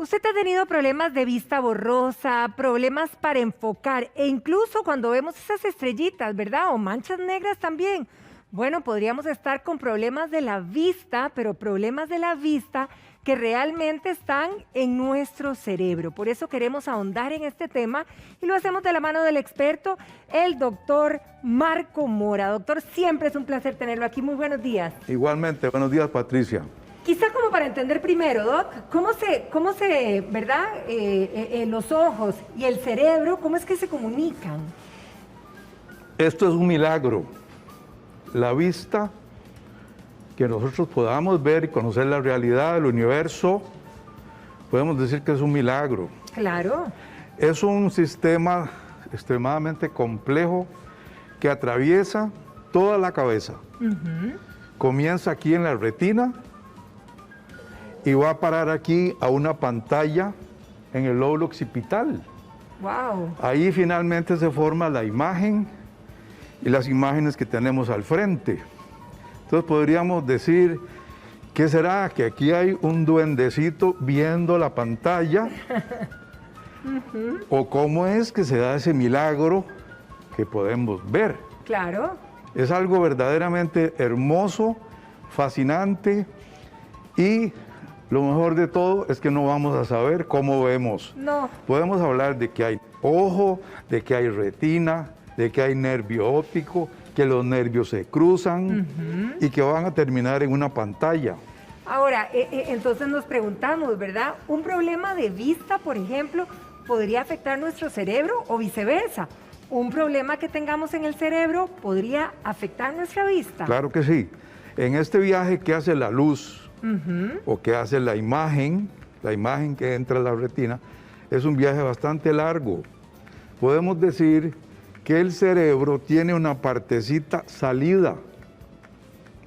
Usted ha tenido problemas de vista borrosa, problemas para enfocar e incluso cuando vemos esas estrellitas, ¿verdad? O manchas negras también. Bueno, podríamos estar con problemas de la vista, pero problemas de la vista que realmente están en nuestro cerebro. Por eso queremos ahondar en este tema y lo hacemos de la mano del experto, el doctor Marco Mora. Doctor, siempre es un placer tenerlo aquí. Muy buenos días. Igualmente, buenos días, Patricia. Quizá como para entender primero, Doc, ¿cómo se ¿verdad? Los ojos y el cerebro, ¿cómo es que se comunican? Esto es un milagro. La vista, que nosotros podamos ver y conocer la realidad del universo, podemos decir que es un milagro. Claro. Es un sistema extremadamente complejo que atraviesa toda la cabeza. Comienza aquí en la retina y va a parar aquí a una pantalla en el lóbulo occipital. Wow. Ahí finalmente se forma la imagen y las imágenes que tenemos al frente. Entonces podríamos decir, ¿qué será? Que aquí hay un duendecito viendo la pantalla. ¿O cómo es que se da ese milagro que podemos ver? Claro. Es algo verdaderamente hermoso, fascinante y lo mejor de todo es que no vamos a saber cómo vemos. No. Podemos hablar de que hay ojo, de que hay retina, de que hay nervio óptico, que los nervios se cruzan y que van a terminar en una pantalla. Ahora, entonces nos preguntamos, ¿verdad? ¿Un problema de vista, por ejemplo, podría afectar nuestro cerebro o viceversa? ¿Un problema que tengamos en el cerebro podría afectar nuestra vista? Claro que sí. En este viaje que hace la luz o que hace la imagen que entra a la retina, es un viaje bastante largo. Podemos decir que el cerebro tiene una partecita salida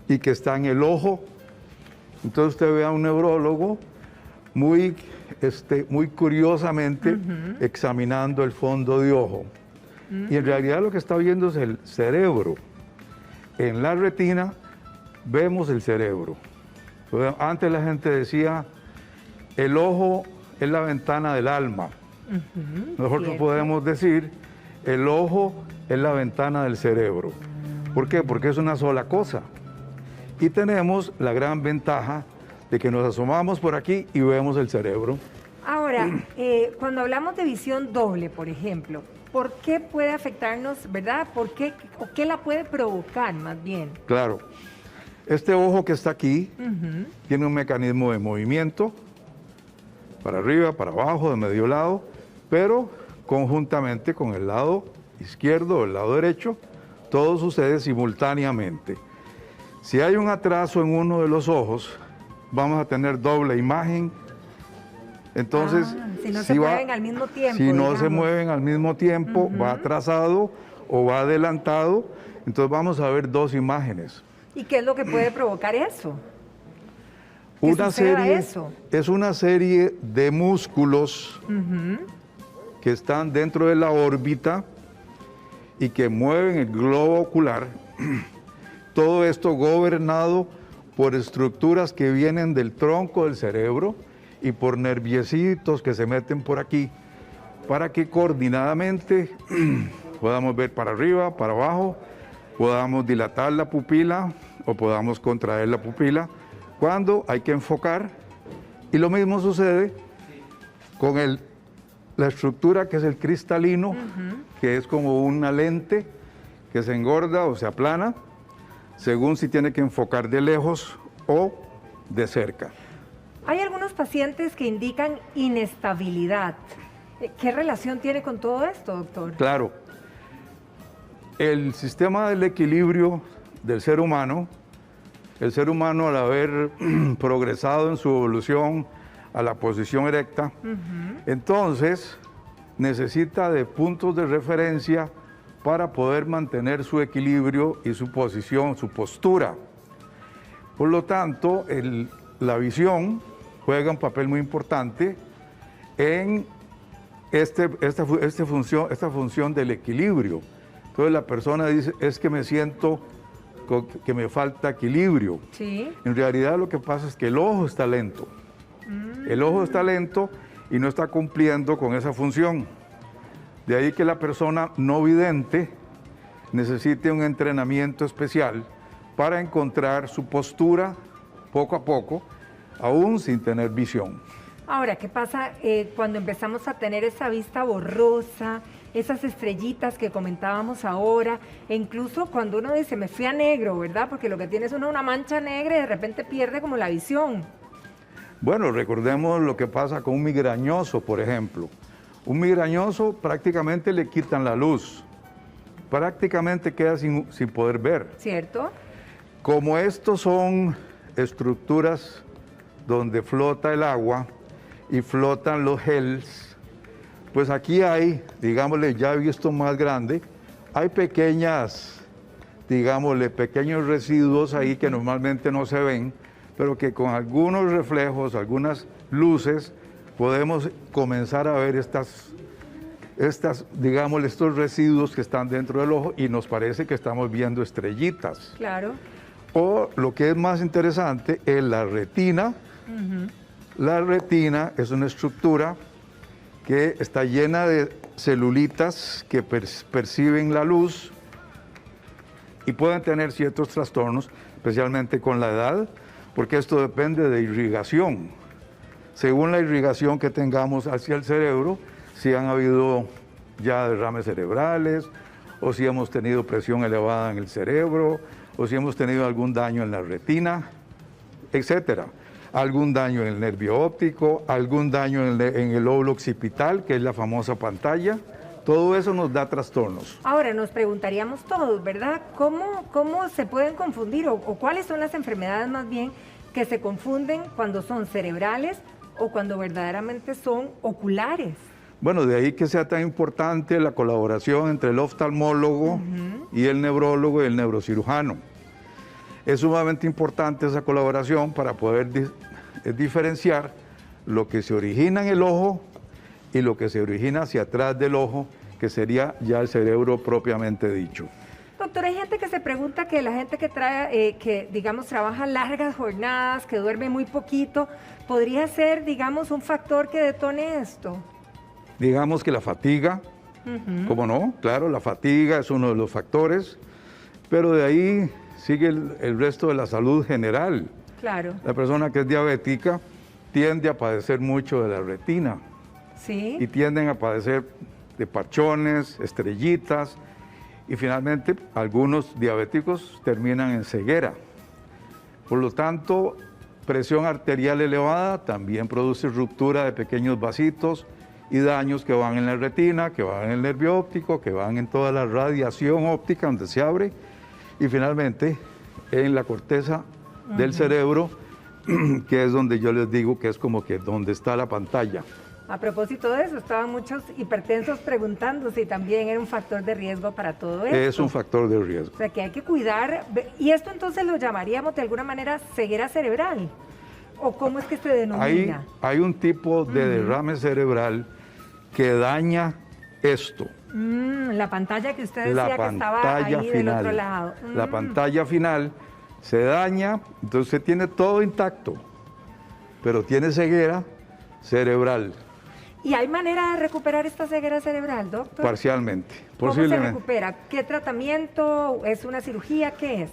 y que está en el ojo. Entonces usted ve a un neurólogo muy curiosamente examinando el fondo de ojo. Y en realidad lo que está viendo es el cerebro. En la retina vemos el cerebro. Antes la gente decía, el ojo es la ventana del alma. Nosotros Cierto. podemos decir, el ojo es la ventana del cerebro. ¿Por qué? Porque es una sola cosa. Y tenemos la gran ventaja de que nos asomamos por aquí y vemos el cerebro. Ahora, cuando hablamos de visión doble, por ejemplo, ¿por qué puede afectarnos, verdad? ¿Por qué, o qué la puede provocar más bien? Claro, este ojo que está aquí tiene un mecanismo de movimiento para arriba, para abajo, de medio lado, pero conjuntamente con el lado izquierdo o el lado derecho, todo sucede simultáneamente. Si hay un atraso en uno de los ojos, vamos a tener doble imagen. Entonces, si no se mueven al mismo tiempo. Si no digamos. se mueven al mismo tiempo, va atrasado o va adelantado, entonces vamos a ver dos imágenes. ¿Y qué es lo que puede provocar eso? Es una serie de músculos que están dentro de la órbita y que mueven el globo ocular. Todo esto gobernado por estructuras que vienen del tronco del cerebro y por nerviecitos que se meten por aquí para que coordinadamente podamos ver para arriba, para abajo, podamos dilatar la pupila o podamos contraer la pupila cuando hay que enfocar. Y lo mismo sucede con la estructura que es el cristalino, que es como una lente que se engorda o se aplana, según si tiene que enfocar de lejos o de cerca. Hay algunos pacientes que indican inestabilidad. ¿Qué relación tiene con todo esto, doctor? Claro. El sistema del equilibrio del ser humano, el ser humano al haber progresado en su evolución a la posición erecta, entonces necesita de puntos de referencia para poder mantener su equilibrio y su posición, su postura. Por lo tanto, la visión juega un papel muy importante en esta función del equilibrio. Entonces la persona dice, es que me siento que me falta equilibrio. Sí. En realidad lo que pasa es que el ojo está lento. El ojo está lento y no está cumpliendo con esa función. De ahí que la persona no vidente necesite un entrenamiento especial para encontrar su postura poco a poco, aún sin tener visión. Ahora, ¿qué pasa cuando empezamos a tener esa vista borrosa, esas estrellitas que comentábamos ahora, e incluso cuando uno dice, me fui a negro, ¿verdad? Porque lo que tiene es uno una mancha negra y de repente pierde como la visión. Bueno, recordemos lo que pasa con un migrañoso, por ejemplo. Un migrañoso prácticamente le quitan la luz, prácticamente queda sin poder ver. ¿Cierto? Como estos son estructuras donde flota el agua y flotan los gels, pues aquí hay, digámosle, ya he visto más grande, hay pequeñas, digámosle, pequeños residuos ahí que normalmente no se ven, pero que con algunos reflejos, algunas luces, podemos comenzar a ver digámosle, estos residuos que están dentro del ojo y nos parece que estamos viendo estrellitas. Claro. O lo que es más interesante es la retina. La retina es una estructura que está llena de celulitas que perciben la luz y pueden tener ciertos trastornos, especialmente con la edad, porque esto depende de irrigación. Según la irrigación que tengamos hacia el cerebro, si han habido ya derrames cerebrales, o si hemos tenido presión elevada en el cerebro, o si hemos tenido algún daño en la retina, etcétera. Algún daño en el nervio óptico, algún daño en el lóbulo occipital, que es la famosa pantalla. Todo eso nos da trastornos. Ahora, nos preguntaríamos todos, ¿verdad? ¿Cómo se pueden confundir o cuáles son las enfermedades más bien que se confunden cuando son cerebrales o cuando verdaderamente son oculares? Bueno, de ahí que sea tan importante la colaboración entre el oftalmólogo y el neurólogo y el neurocirujano. Es sumamente importante esa colaboración para poder diferenciar lo que se origina en el ojo y lo que se origina hacia atrás del ojo, que sería ya el cerebro propiamente dicho. Doctor, hay gente que se pregunta que la gente que digamos, trabaja largas jornadas, que duerme muy poquito, ¿podría ser, digamos, un factor que detone esto? Digamos que la fatiga, ¿cómo no? Claro, la fatiga es uno de los factores, pero de ahí sigue el resto de la salud general. Claro. La persona que es diabética tiende a padecer mucho de la retina. Sí. Y tienden a padecer de parchones, estrellitas, y finalmente algunos diabéticos terminan en ceguera. Por lo tanto, presión arterial elevada también produce ruptura de pequeños vasitos y daños que van en la retina, que van en el nervio óptico, que van en toda la radiación óptica donde se abre, y finalmente en la corteza del cerebro, que es donde yo les digo que es como que donde está la pantalla. A propósito de eso, estaban muchos hipertensos preguntando si también era un factor de riesgo para todo esto. Es un factor de riesgo. O sea, que hay que cuidar. ¿Y esto entonces lo llamaríamos de alguna manera ceguera cerebral? ¿O cómo es que se denomina? Hay un tipo de derrame cerebral que daña esto. La pantalla que usted decía que estaba ahí del otro lado. La pantalla final se daña, entonces tiene todo intacto, pero tiene ceguera cerebral. ¿Y hay manera de recuperar esta ceguera cerebral, doctor? Parcialmente, ¿Cómo posiblemente. se recupera? ¿Qué tratamiento? ¿Es una cirugía? ¿Qué es?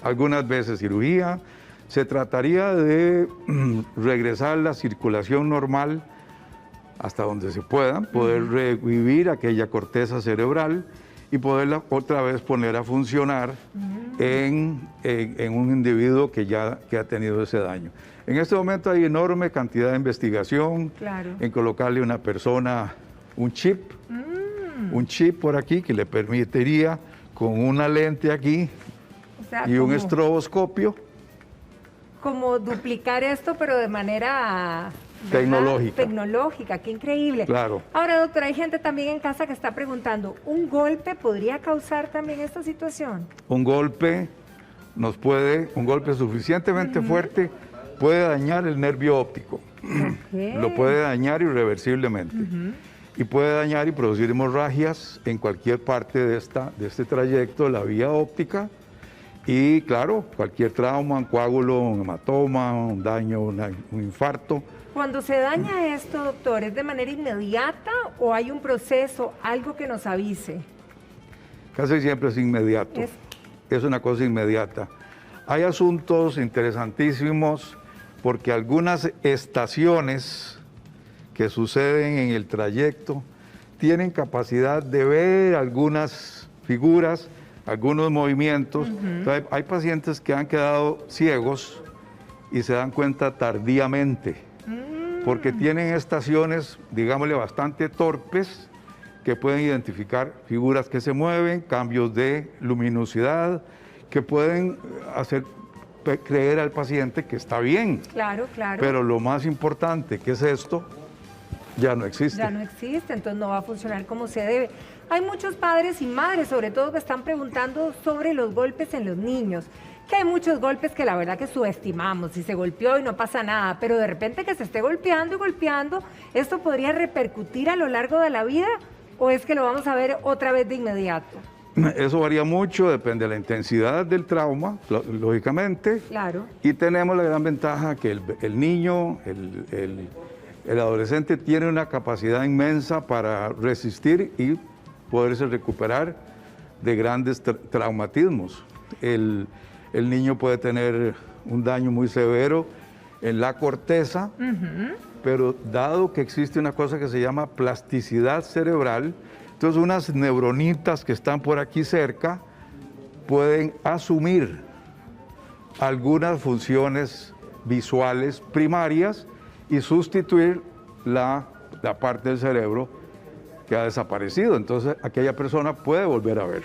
Algunas veces cirugía. Se trataría de regresar la circulación normal hasta donde se pueda, poder revivir aquella corteza cerebral y poderla otra vez poner a funcionar en un individuo que ha tenido ese daño. En este momento hay enorme cantidad de investigación en colocarle a una persona un chip por aquí que le permitiría con una lente aquí y un estroboscopio. Como duplicar esto, pero de manera tecnológica, qué increíble. Claro. Ahora, doctora, hay gente también en casa que está preguntando, ¿un golpe podría causar también esta situación? Un golpe suficientemente fuerte puede dañar el nervio óptico. Lo puede dañar irreversiblemente. Y puede dañar y producir hemorragias en cualquier parte de este trayecto de la vía óptica. Y claro, cualquier trauma, un coágulo, un hematoma, un daño, un infarto, Cuando se daña esto, doctor, ¿es de manera inmediata o hay un proceso, algo que nos avise? Casi siempre es inmediato. Es una cosa inmediata. Hay asuntos interesantísimos porque algunas estaciones que suceden en el trayecto tienen capacidad de ver algunas figuras, algunos movimientos. Entonces, hay pacientes que han quedado ciegos y se dan cuenta tardíamente, porque tienen estaciones, digámosle, bastante torpes, que pueden identificar figuras que se mueven, cambios de luminosidad, que pueden hacer creer al paciente que está bien. Claro, claro. Pero lo más importante, que es esto, ya no existe. Ya no existe, entonces no va a funcionar como se debe. Hay muchos padres y madres, sobre todo, que están preguntando sobre los golpes en los niños. Que hay muchos golpes que la verdad que subestimamos, si se golpeó y no pasa nada, pero de repente que se esté golpeando y golpeando, ¿esto podría repercutir a lo largo de la vida o es que lo vamos a ver otra vez de inmediato? Eso varía mucho, depende de la intensidad del trauma, lógicamente. Claro. Y tenemos la gran ventaja que el niño, el adolescente tiene una capacidad inmensa para resistir y poderse recuperar de grandes traumatismos. El niño puede tener un daño muy severo en la corteza, pero dado que existe una cosa que se llama plasticidad cerebral, entonces unas neuronitas que están por aquí cerca pueden asumir algunas funciones visuales primarias y sustituir la parte del cerebro que ha desaparecido. Entonces aquella persona puede volver a ver.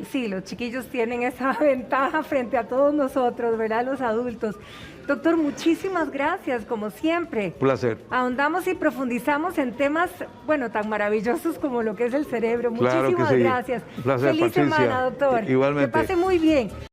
Sí, los chiquillos tienen esa ventaja frente a todos nosotros, ¿verdad? Los adultos. Doctor, muchísimas gracias, como siempre. Placer. Ahondamos y profundizamos en temas, bueno, tan maravillosos como lo que es el cerebro. Claro Muchísimas que sí. gracias. Placer, Feliz Patricia. semana, doctor. Igualmente. Que pase muy bien.